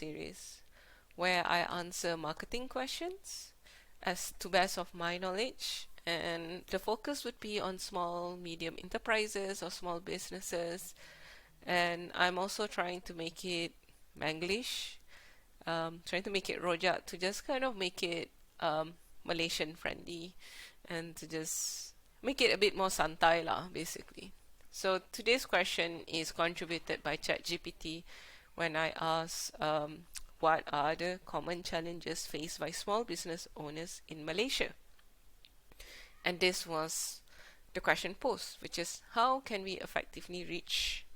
series where I answer marketing questions as to best of my knowledge, and the focus would be on small medium enterprises or small businesses, and I'm also trying to make it Manglish, trying to make it rojak to just kind of make it Malaysian friendly and to just make it a bit more santai lah, basically. So today's question is contributed by ChatGPT when I ask what are the common challenges faced by small business owners in Malaysia? And this was the question posed, which is how can we effectively reach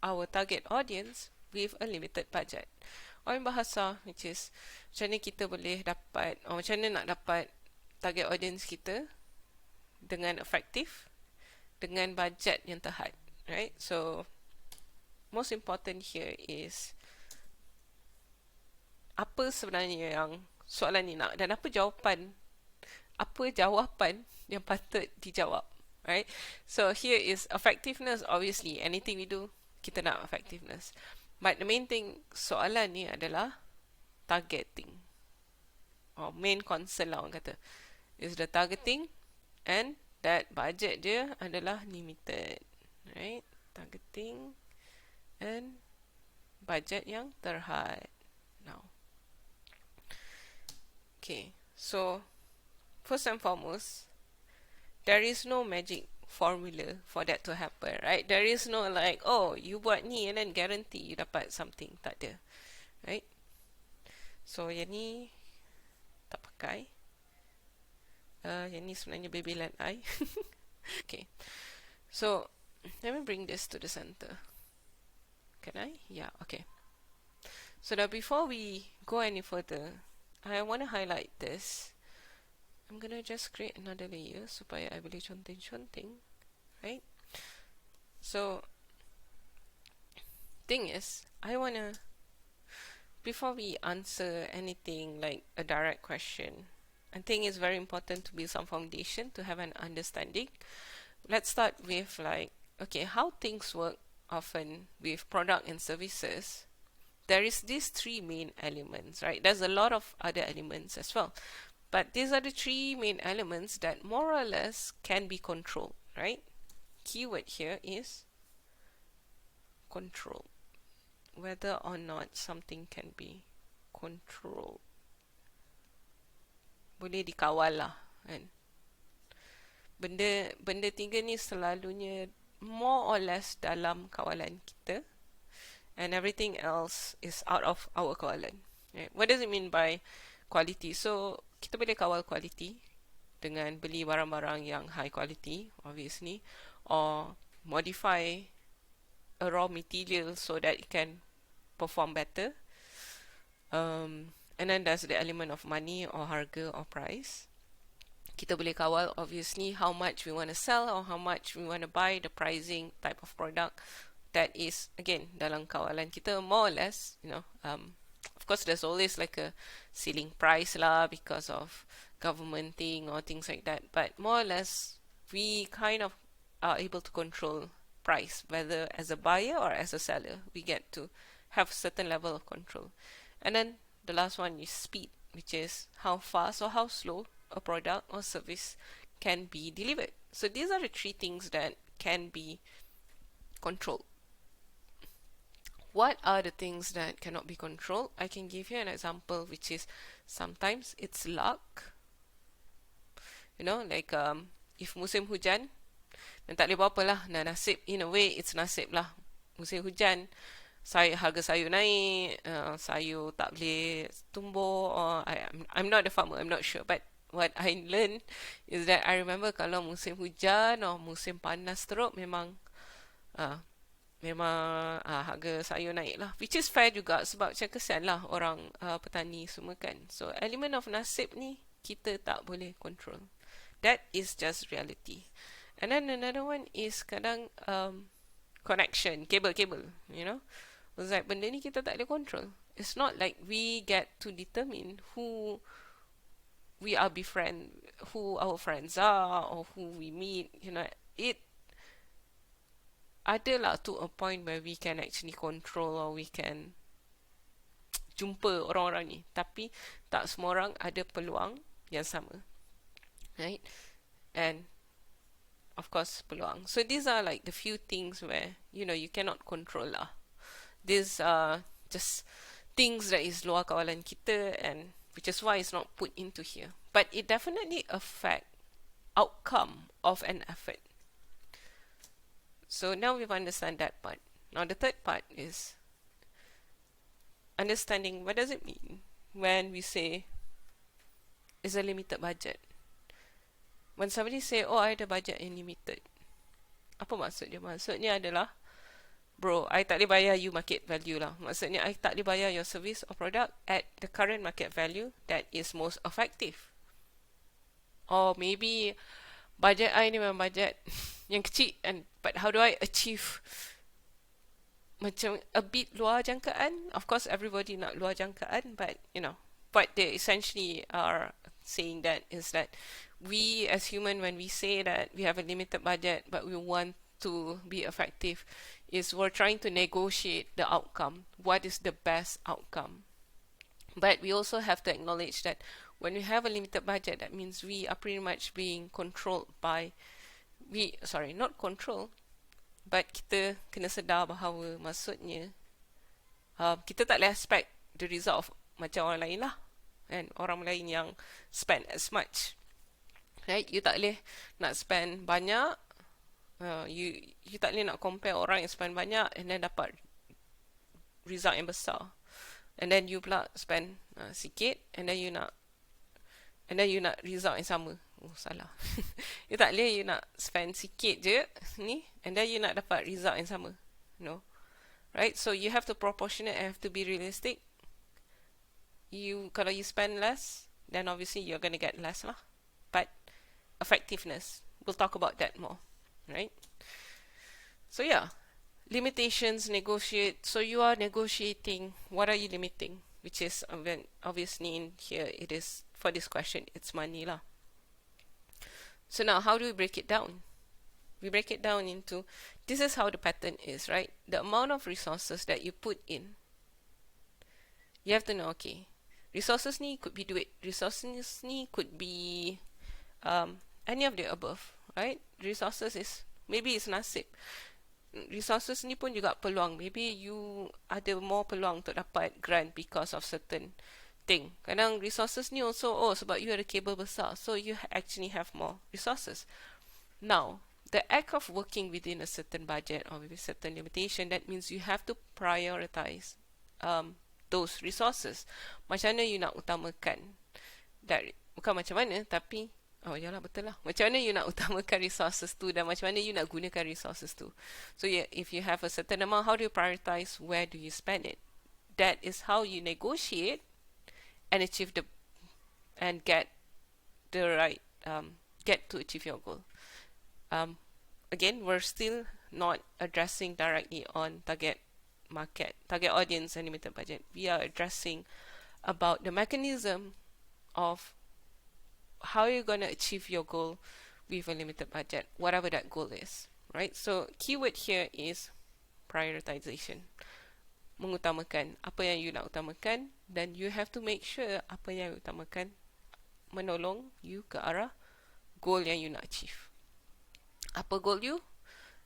our target audience with a limited budget? Or in bahasa, which is macam mana kita boleh dapat, or macam mana nak dapat target audience kita dengan efektif dengan budget yang terhad, right? So most important here is apa sebenarnya yang soalan ni nak, dan apa jawapan yang patut dijawab, right? So here is effectiveness. Obviously anything we do kita nak effectiveness, but the main thing soalan ni adalah targeting, or main concern lah orang kata is the targeting, and that budget dia adalah limited, right? Targeting and budget yang terhad. Now, okay, so first and foremost, there is no magic formula for that to happen, right? There is no like, oh, you buat ni and then guarantee you dapat something. Tak ada, right? So yang ni tak pakai. Yang ni sebenarnya baby led eye. Okay, so let me bring this to the center. Can I? Yeah, okay. So now before we go any further, I want to highlight this. I'm gonna just create another layer supaya I boleh conteng-conteng, right? So thing is, before we answer anything like a direct question, I think it's very important to build some foundation to have an understanding. Let's start with like, okay, how things work often with product and services. There is these three main elements, right? There's a lot of other elements as well, but these are the three main elements that more or less can be controlled, right? Keyword here is control. Whether or not something can be controlled. Boleh dikawal lah, kan? Benda tiga ni selalunya more or less dalam kawalan kita, and everything else is out of our kawalan. Right? What does it mean by quality? So kita boleh kawal quality dengan beli barang-barang yang high quality, obviously, or modify a raw material so that it can perform better. And then there's the element of money or harga or price. Kita boleh kawal obviously how much we want to sell or how much we want to buy, the pricing type of product. That is again dalam kawalan kita more or less, of course there's always like a ceiling price lah because of government thing or things like that, but more or less we kind of are able to control price, whether as a buyer or as a seller. We get to have a certain level of control. And then the last one is speed, which is how fast or how slow a product or service can be delivered. So these are the three things that can be controlled. What are the things that cannot be controlled? I can give you an example, which is sometimes it's luck. Like if musim hujan, dan tak boleh apa-apa lah, nasib, in a way it's nasib lah. Musim hujan, harga sayur naik, sayur tak boleh tumbuh, or I'm not a farmer, I'm not sure, but what I learned is that I remember kalau musim hujan or musim panas teruk, memang harga sayur naik lah, which is fair juga sebab macam kesian lah orang petani semua kan. So element of nasib ni kita tak boleh control. That is just reality. And then another one is kadang connection, cable, it's like benda ni kita tak boleh control. It's not like we get to determine who we are befriend, who our friends are, or who we meet. It adalah to a point where we can actually control, or we can jumpa orang-orang ni, tapi tak semua orang ada peluang yang sama, right? And of course peluang. So these are like the few things where you cannot control lah. These are just things that is luar kawalan kita, and which is why it's not put into here. But it definitely affect outcome of an effort. So now we've understand that part. Now the third part is understanding what does it mean when we say it's a limited budget. When somebody say, oh, I ada budget yang limited, apa maksud dia? Maksudnya adalah, bro, I tak boleh bayar you market value lah. Maksudnya, I tak boleh bayar your service or product at the current market value that is most effective. Or maybe budget I ni memang budget yang kecil, but how do I achieve macam a bit luar jangkaan? Of course, everybody nak luar jangkaan, but what they essentially are saying that is that we as human, when we say that we have a limited budget but we want to be effective, is we're trying to negotiate the outcome. What is the best outcome? But we also have to acknowledge that when we have a limited budget, that means we are pretty much being controlled by not control, but kita kena sedar bahawa maksudnya kita tak boleh expect the result of macam orang lain lah, kan? Orang lain yang spend as much, right? You tak boleh nak spend banyak, you tak boleh nak compare orang yang spend banyak and then dapat result yang besar, and then you pula spend sikit and then you nak result yang sama. Oh, salah. You tak boleh you nak spend sikit je ni and then you nak dapat result yang sama. No. Right? So you have to proportionate and have to be realistic. Kalau you spend less, then obviously you're going to get less lah. But effectiveness, we'll talk about that more. Right? So yeah, limitations, negotiate. So you are negotiating. What are you limiting? Which is obviously in here, it is, for this question, it's money lah. So now, how do we break it down? We break it down into, this is how the pattern is, right? The amount of resources that you put in. You have to know, okay, resources ni could be duit. Resources ni could be any of the above, right? Resources is, maybe it's nasib. Resources ni pun juga peluang. Maybe you ada more peluang untuk dapat grant because of certain thing. Kadang resources ni also, sebab you ada kabel besar, so you actually have more resources. Now, the act of working within a certain budget or with a certain limitation, that means you have to prioritize those resources. Macam mana you nak utamakan, bukan macam mana, tapi yalah, betul lah. Macam mana you nak utamakan resources tu dan macam mana you nak gunakan resources tu. So yeah, if you have a certain amount, how do you prioritize? Where do you spend it? That is how you negotiate and achieve get to achieve your goal. Again, we're still not addressing directly on target market, target audience and limited budget. We are addressing about the mechanism of how you're going to achieve your goal with a limited budget, whatever that goal is, right? So keyword here is prioritization. Mengutamakan apa yang you nak utamakan, dan you have to make sure apa yang you utamakan menolong you ke arah goal yang you nak achieve. Apa goal you?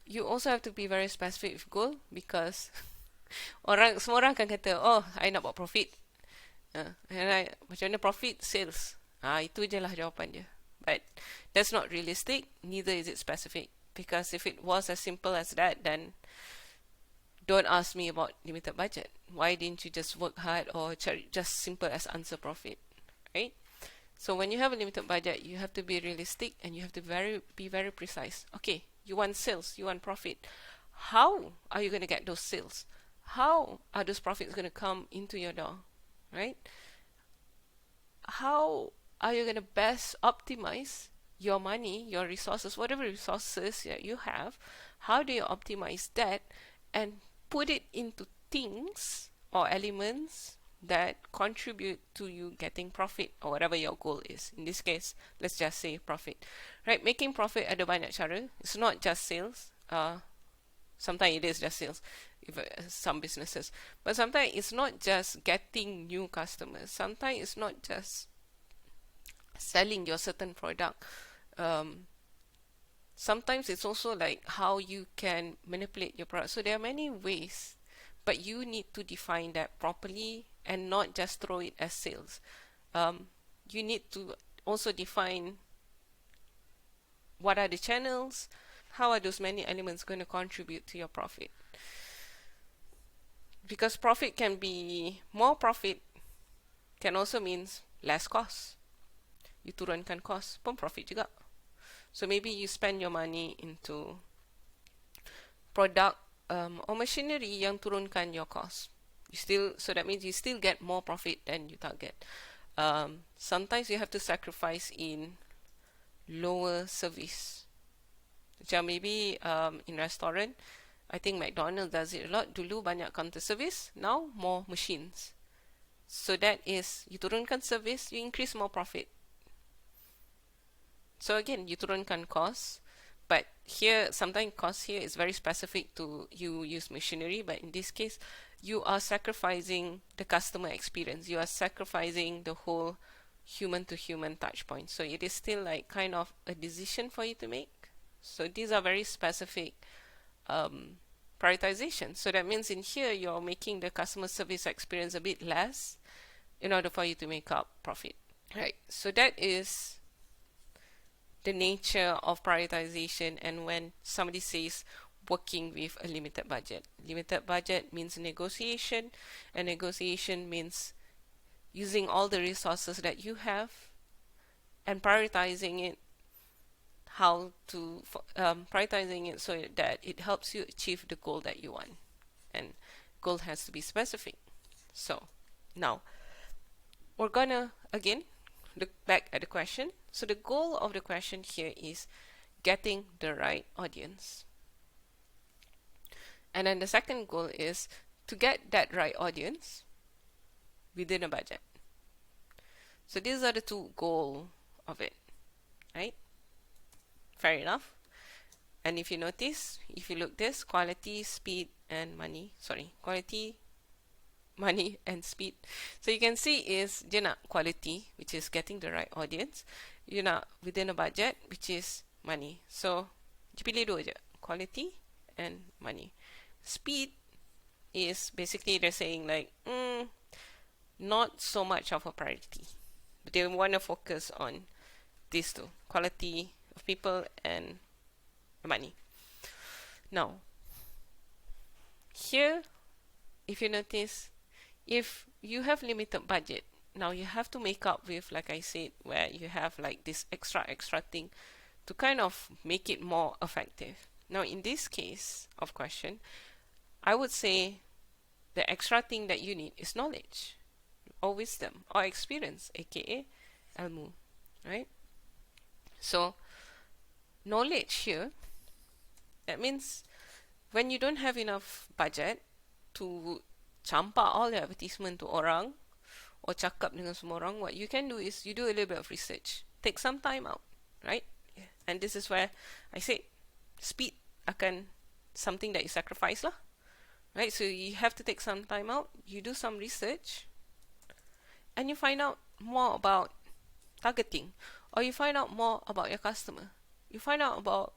You also have to be very specific with goal, because semua orang akan kata, I nak buat profit. Macam mana profit? Sales. Itu je lah jawapan dia. But that's not realistic, neither is it specific. Because if it was as simple as that, then don't ask me about limited budget. Why didn't you just work hard or just simple as answer profit, right? So when you have a limited budget, you have to be realistic and you have to be very precise. Okay, you want sales, you want profit. How are you going to get those sales? How are those profits going to come into your door, right? How are you going to best optimize your money, your resources, whatever resources that you have? How do you optimize that and put it into things or elements that contribute to you getting profit or whatever your goal is? In this case, let's just say profit, right? Making profit ada banyak cara. It's not just sales. Sometimes it is just sales, if some businesses, but sometimes it's not just getting new customers. Sometimes it's not just selling your certain product. Um, Sometimes it's also like how you can manipulate your product. So there are many ways, but you need to define that properly and not just throw it as sales. You need to also define what are the channels, how are those many elements going to contribute to your profit. Because profit can be more profit, can also means less cost. You turunkan cost pun profit juga. So maybe you spend your money into product or machinery yang turunkan your cost. So that means you still get more profit than you target. Sometimes you have to sacrifice in lower service. Macam maybe in restaurant, I think McDonald's does it a lot. Dulu banyak counter service, now more machines. So that is, you turunkan service, you increase more profit. So again, you turunkan cost, but here, sometimes cost here is very specific to you use machinery, but in this case, you are sacrificing the customer experience. You are sacrificing the whole human-to-human touch point. So it is still like kind of a decision for you to make. So these are very specific prioritization. So that means in here, you're making the customer service experience a bit less in order for you to make up profit. Right. So that is the nature of prioritization. And when somebody says working with a limited budget means negotiation, and negotiation means using all the resources that you have and prioritizing it prioritizing it so that it helps you achieve the goal that you want, and goal has to be specific. So now we're gonna again look back at the question. So the goal of the question here is getting the right audience. And then the second goal is to get that right audience within a budget. So these are the two goals of it, right? Fair enough. And if you notice, if you look this, quality, speed, and money. Sorry, quality, money, and speed. So you can see is dia nak quality, which is getting the right audience. You nak within a budget, which is money. So you pilih dua je, quality and money. Speed is basically they're saying like not so much of a priority. But they want to focus on these two, quality of people and money. Now, here, if you notice, if you have limited budget, now you have to make up with, like I said, where you have like this extra thing to kind of make it more effective. Now, in this case of question, I would say the extra thing that you need is knowledge or wisdom or experience, aka ilmu, right? So knowledge here, that means when you don't have enough budget to campak all the advertisement to orang or cakap dengan semua orang, what you can do is you do a little bit of research, take some time out, right? And this is where I say speed akan something that you sacrifice lah, right? So you have to take some time out, you do some research, and you find out more about targeting, or you find out more about your customer, you find out about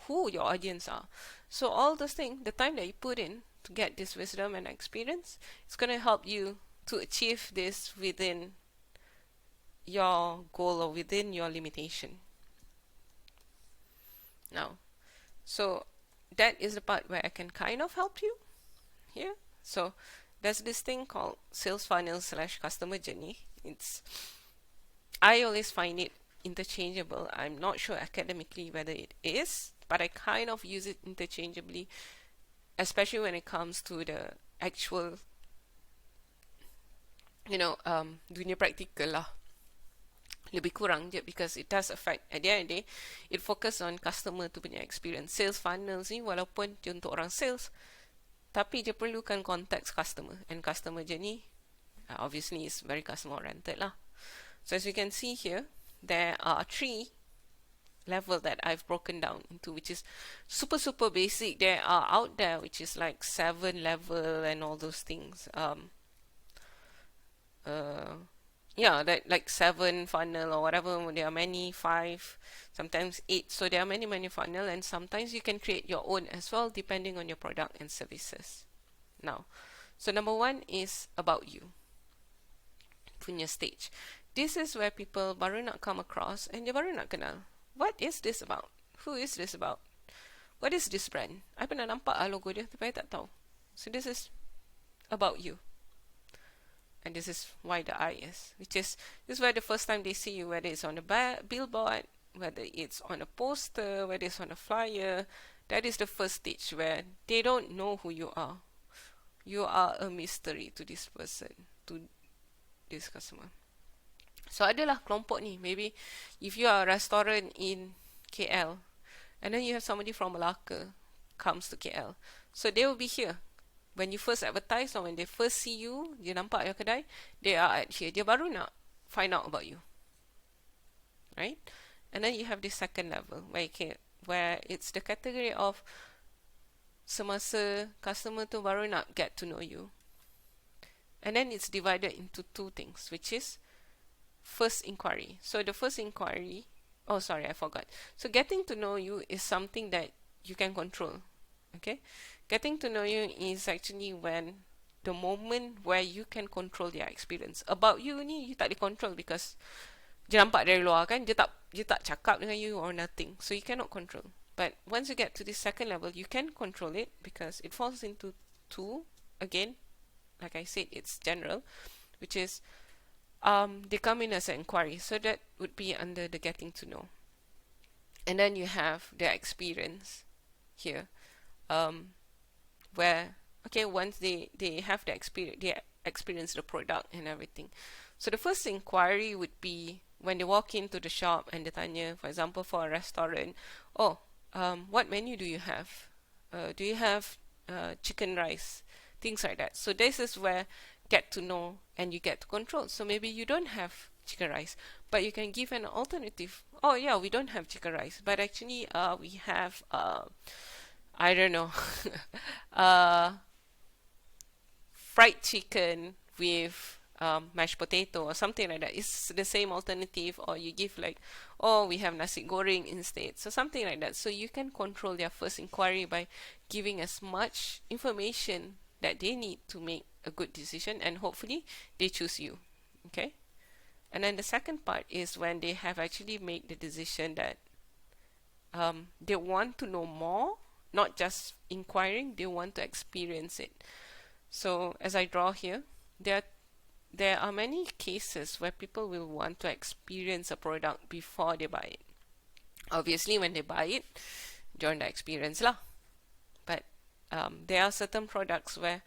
who your audience are. So all those things, the time that you put in to get this wisdom and experience, it's going to help you to achieve this within your goal or within your limitation. Now, so that is the part where I can kind of help you here. So there's this thing called sales funnel / customer journey. I always find it interchangeable. I'm not sure academically whether it is, but I kind of use it interchangeably, especially when it comes to the actual, dunia praktikal lah. Lebih kurang je, because it does affect, at the end of the day, it focus on customer tu punya experience. Sales funnels ni walaupun dia untuk orang sales, tapi dia perlukan konteks customer, and customer journey obviously is very customer oriented lah. So as you can see here, there are 3 level that I've broken down into, which is super, super basic. There are out there, which is like 7 level and all those things. Uh, yeah, that like 7 funnel or whatever. There are many, 5, sometimes 8. So there are many, many funnel, and sometimes you can create your own as well, depending on your product and services. Now, so number 1 is about you, punya stage. This is where people baru nak come across and dia baru nak kenal. What is this about? Who is this about? What is this brand? I pernah nampak logo dia tapi I tak tahu. So this is about you. And this is why the I is. This is where the first time they see you, whether it's on a billboard, whether it's on a poster, whether it's on a flyer. That is the first stage where they don't know who you are. You are a mystery to this person, to this customer. So adalah kelompok ni. Maybe if you are a restaurant in KL, and then you have somebody from Malacca comes to KL, so they will be here. When you first advertise or when they first see you, dia nampak your kedai, they are at here. Dia baru nak find out about you, right? And then you have the second level where it's the category of semasa customer tu baru nak get to know you. And then it's divided into 2 things, which is first inquiry. So the first inquiry, oh sorry, I forgot. So getting to know you is something that you can control. Okay? Getting to know you is actually when the moment where you can control their experience. About you ni, you tak boleh control because dia nampak dari luar kan, dia tak cakap dengan you or nothing. So you cannot control. But once you get to the second level, you can control it because it falls into 2. Again, like I said, it's general, which is they come in as an inquiry. So that would be under the getting to know. And then you have their experience here. Where, okay, once they have the experience, they experience the product and everything. So the first inquiry would be when they walk into the shop and they tanya, for example, for a restaurant, oh, what menu do you have? Do you have chicken rice? Things like that. So this is where get to know and you get to control. So maybe you don't have chicken rice, but you can give an alternative. Oh yeah, we don't have chicken rice, but actually we have I don't know fried chicken with mashed potato or something like that. It's the same alternative. Or you give like, oh, we have nasi goreng instead, so something like that. So you can control their first inquiry by giving as much information that they need to make a good decision, and hopefully they choose you. Okay. And then the second part is when they have actually made the decision that they want to know more, not just inquiring, they want to experience it. So as I draw here, there are many cases where people will want to experience a product before they buy it. Obviously, when they buy it, during the experience lah. But there are certain products where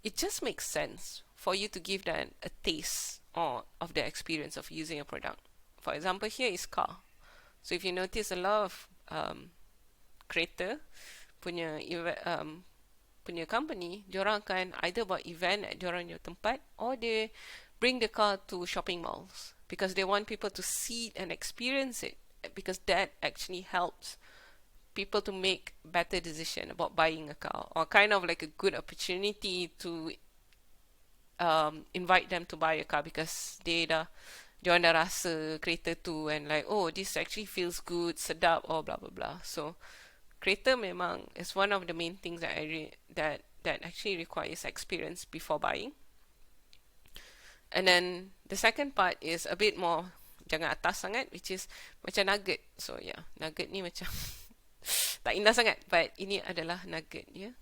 it just makes sense for you to give them a taste of the experience of using a product. For example, here is car. So if you notice, a lot of creator punya company, diorang akan either buat event at diorang punya tempat, or they bring the car to shopping malls because they want people to see and experience it, because that actually helps people to make better decision about buying a car, or kind of like a good opportunity to invite them to buy a car because diorang dah rasa kereta tu and like, oh, this actually feels good, sedap, or blah blah blah. So kereta memang is one of the main things that that actually requires experience before buying. And then the second part is a bit more jangan atas sangat, which is macam nugget. So yeah, nugget ni macam tak indah sangat, but ini adalah nugget ya.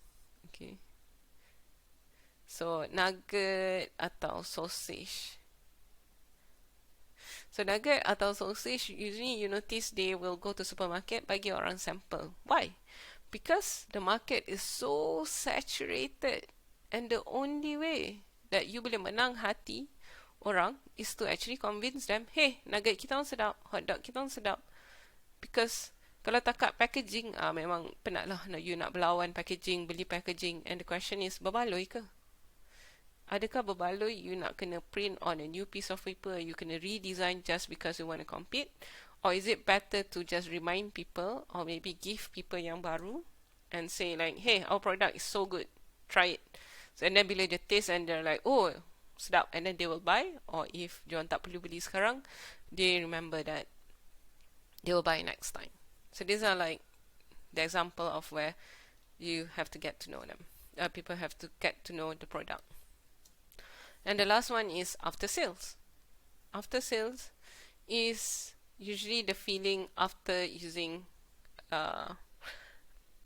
Okay. So nugget atau sausage. So nugget atau sausage, usually you notice they will go to supermarket bagi orang sample. Why? Because the market is so saturated, and the only way that you boleh menang hati orang is to actually convince them, hey, nugget kita orang sedap, hotdog kita orang sedap. Because kalau takat packaging, memang penat lah you nak berlawan packaging, beli packaging, and the question is, berbaloi ke? Adakah berbaloi you nak kena print on a new piece of paper, you kena redesign just because you want to compete? Or is it better to just remind people or maybe give people yang baru and say like, hey, our product is so good, try it. So, and then bila dia taste and they're like, oh, sedap, and then they will buy. Or if diorang tak perlu beli sekarang, they remember that they will buy next time. So these are like the example of where you have to get to know them. People have to get to know the product. And the last one is after sales. After sales is usually the feeling after using.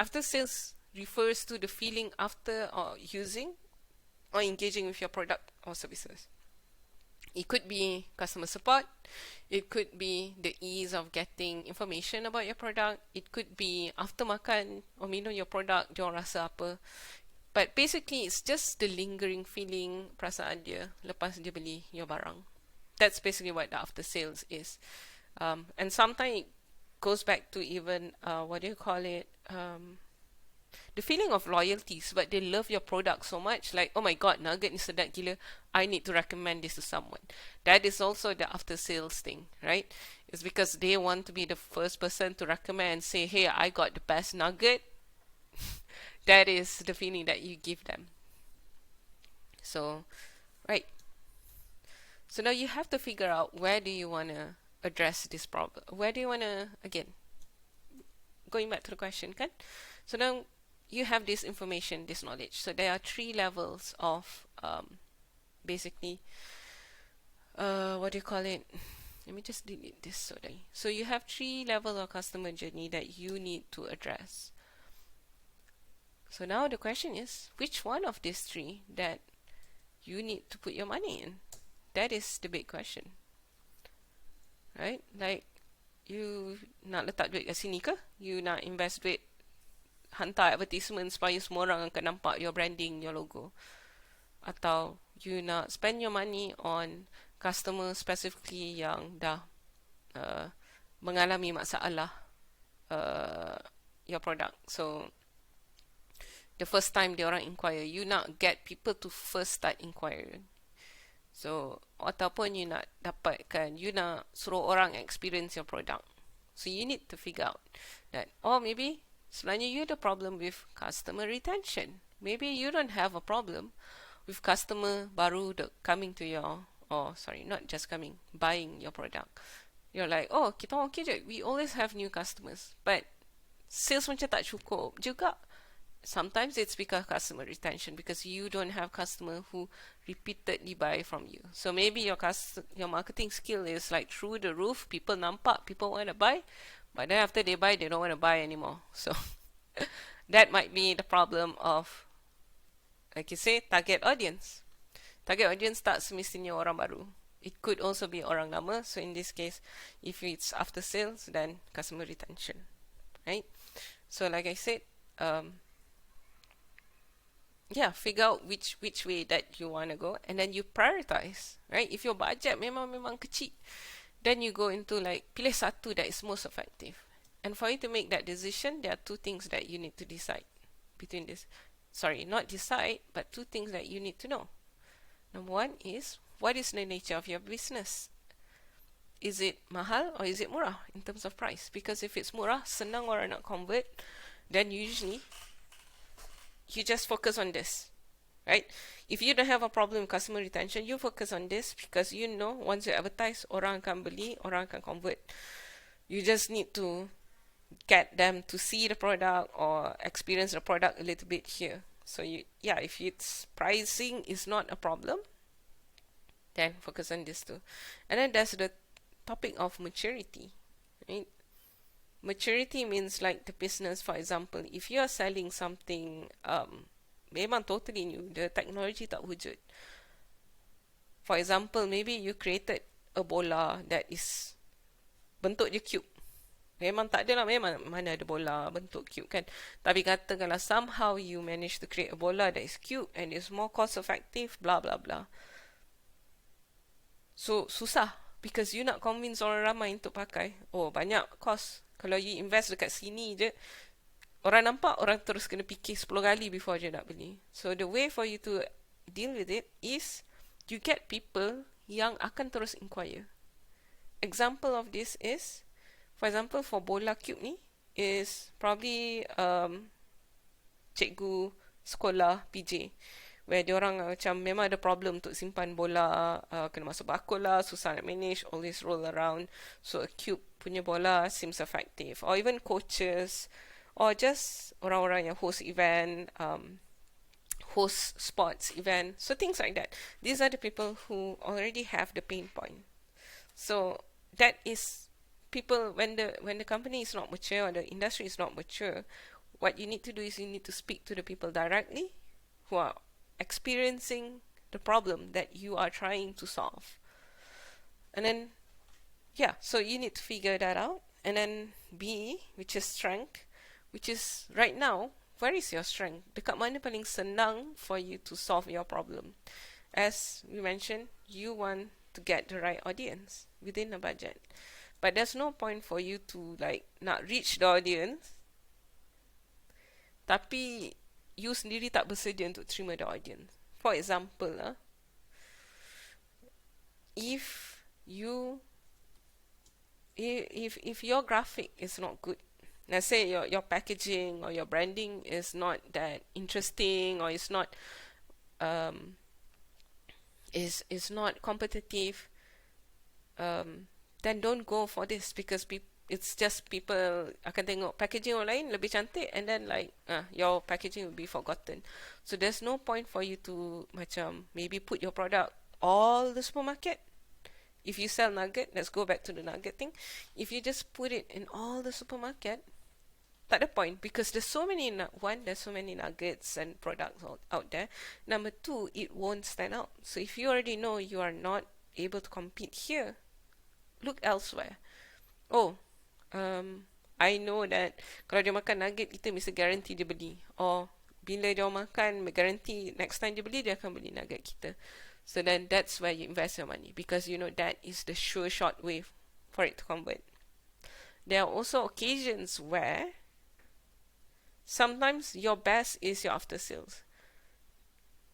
After sales refers to the feeling after or using or engaging with your product or services. It could be customer support. It could be the ease of getting information about your product. It could be after makan or minum your product, diorang rasa apa. But basically, it's just the lingering feeling, perasaan dia lepas dia beli your barang. That's basically what the after sales is. And sometimes it goes back to even, what do you call it? The feeling of loyalty, but they love your product so much, like, oh my god, nugget ni sedap gila, I need to recommend this to someone. That is also the after sales thing, right? It's because they want to be the first person to recommend and say, hey, I got the best nugget. That is the feeling that you give them. So, right. So now you have to figure out where do you want to address this problem. Where do you want to, again, going back to the question, kan? So now you have this information, this knowledge. So there are 3 levels of basically, what do you call it? Let me just delete this. So you have 3 levels of customer journey that you need to address. So now the question is, which one of these 3 that you need to put your money in? That is the big question. Right? Like, you nak letak duit kat sini ke? You nak invest duit, hantar advertisement supaya semua orang akan nampak your branding, your logo? Atau you nak spend your money on customer specifically yang dah mengalami masalah your product. So the first time dia orang inquire, you nak get people to first start inquiring. So ataupun you nak dapatkan, you nak suruh orang experience your product. So you need to figure out that, or maybe sebenarnya you ada problem with customer retention. Maybe you don't have a problem with customer baru coming to your, or sorry, not just coming, buying your product. You're like, oh, kita okay je, we always have new customers, but sales macam tak cukup juga. Sometimes it's because customer retention, because you don't have customer who repeatedly buy from you. So maybe your marketing skill is like through the roof. People nampak, people want to buy, but then after they buy, they don't want to buy anymore. So that might be the problem of, like you say, target audience. Target audience tak semestinya orang baru. It could also be orang lama. So in this case, if it's after sales, then customer retention, right? So like I said, yeah, figure out which way that you want to go, and then you prioritize, right? If your budget memang kecil, then you go into like, pilih satu that is most effective. And for you to make that decision, there are 2 things that you need to decide between this. Sorry, not decide, but 2 things that you need to know. Number 1 is, what is the nature of your business? Is it mahal or is it murah in terms of price? Because if it's murah, senang orang nak convert, then usually you just focus on this, right? If you don't have a problem with customer retention, you focus on this, because you know once you advertise, orang akan beli, orang akan convert. You just need to get them to see the product or experience the product a little bit here. So if it's pricing is not a problem, then focus on this too. And then there's the topic of maturity, right? Maturity means like the business, for example, if you are selling something memang totally new, the technology tak wujud. For example, maybe you created a bola that is bentuk dia cube. Memang tak ada lah, memang mana ada bola bentuk cube kan. Tapi katakanlah somehow you manage to create a bola that is cube and is more cost effective, blah blah blah. So susah, because you nak convince orang ramai untuk pakai. Oh, banyak cost. Kalau you invest dekat sini je, orang nampak, orang terus kena fikir 10 kali before je nak beli. So the way for you to deal with it is, you get people yang akan terus inquire. Example of this is, For example, for bola cube ni is probably cikgu sekolah PJ where diorang macam memang ada problem untuk simpan bola, kena masuk bakul lah, susah nak manage, always roll around, so a cube punya bola seems effective. Or even coaches, or just orang-orang yang host event, host sports event, so things like that. These are the people who already have the pain point. So that is people, when the company is not mature or the industry is not mature, what you need to do is you need to speak to the people directly who are experiencing the problem that you are trying to solve. And then, yeah, so you need to figure that out. And then B, which is strength, which is right now, where is your strength? Dekat mana paling senang for you to solve your problem? As we mentioned, you want to get the right audience within a budget. But there's no point for you to like not reach the audience, tapi you sendiri tak bersedia untuk terima the audience. For example, if your graphic is not good, let's say your packaging or your branding is not that interesting, or it's not is not competitive, then don't go for this, because it's just people akan tengok packaging orang lain lebih cantik, and then like your packaging will be forgotten. So there's no point for you to macam maybe put your product all the supermarket. If you sell nugget, let's go back to the nugget thing. If you just put it in all the supermarket, tak ada point, because there's so many nuggets and products out there. Number two, it won't stand out. So if you already know you are not able to compete here, look elsewhere. I know that kalau dia makan nugget, kita mesti guarantee dia beli. Or bila dia makan, guarantee next time dia beli, dia akan beli nugget kita. So then that's where you invest your money, because you know that is the sure short way for it to convert. There are also occasions where sometimes your best is your after sales,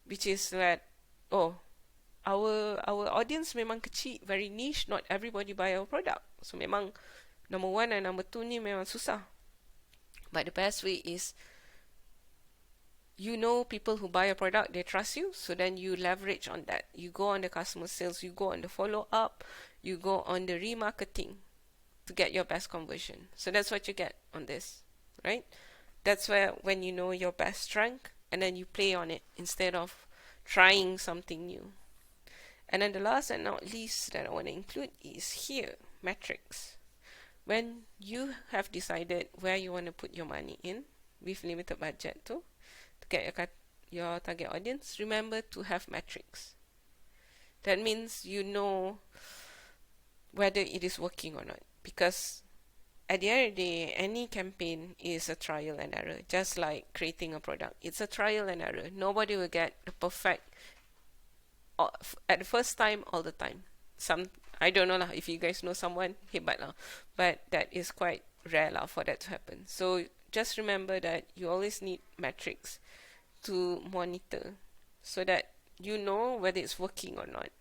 which is that our audience memang kecil, very niche, not everybody buy our product. So memang number one and number two ni memang susah. But the best way is, you know, people who buy a product, they trust you, so then you leverage on that. You go on the customer sales, you go on the follow up, you go on the remarketing to get your best conversion. So that's what you get on this, right? That's where when you know your best strength, and then you play on it instead of trying something new. And then the last and not least that I want to include is here, metrics. When you have decided where you want to put your money in with limited budget to get your target audience, remember to have metrics. That means you know whether it is working or not, because at the end of the day, any campaign is a trial and error, just like creating a product. It's a trial and error. Nobody will get the perfect at the first time all the time. I don't know lah, if you guys know someone, hebat lah, but that is quite rare lah for that to happen. So just remember that you always need metrics to monitor, so that you know whether it's working or not.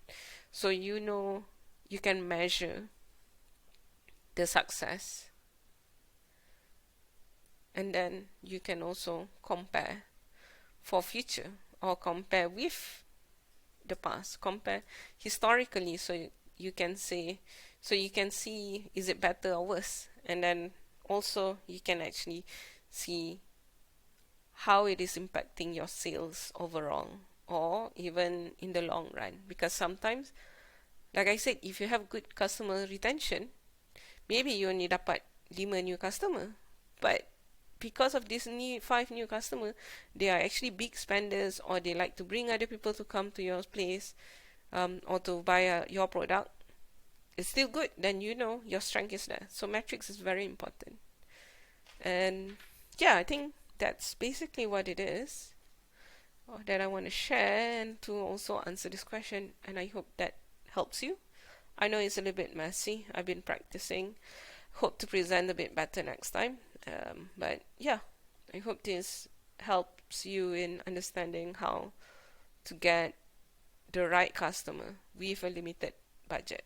So you know you can measure the success, and then you can also compare for future, or compare with the past, compare historically, so you can say, so you can see, is it better or worse? And then also you can actually see how it is impacting your sales overall, or even in the long run. Because sometimes, like I said, if you have good customer retention, maybe you only dapat 5 new customer, but because of this 5 new customer, they are actually big spenders, or they like to bring other people to come to your place, or to buy your product. It's still good, then you know your strength is there. So metrics is very important. And yeah, I think that's basically what it is that I want to share, and to also answer this question, and I hope that helps you. I know it's a little bit messy. I've been practicing. Hope to present a bit better next time. But yeah, I hope this helps you in understanding how to get the right customer with a limited budget.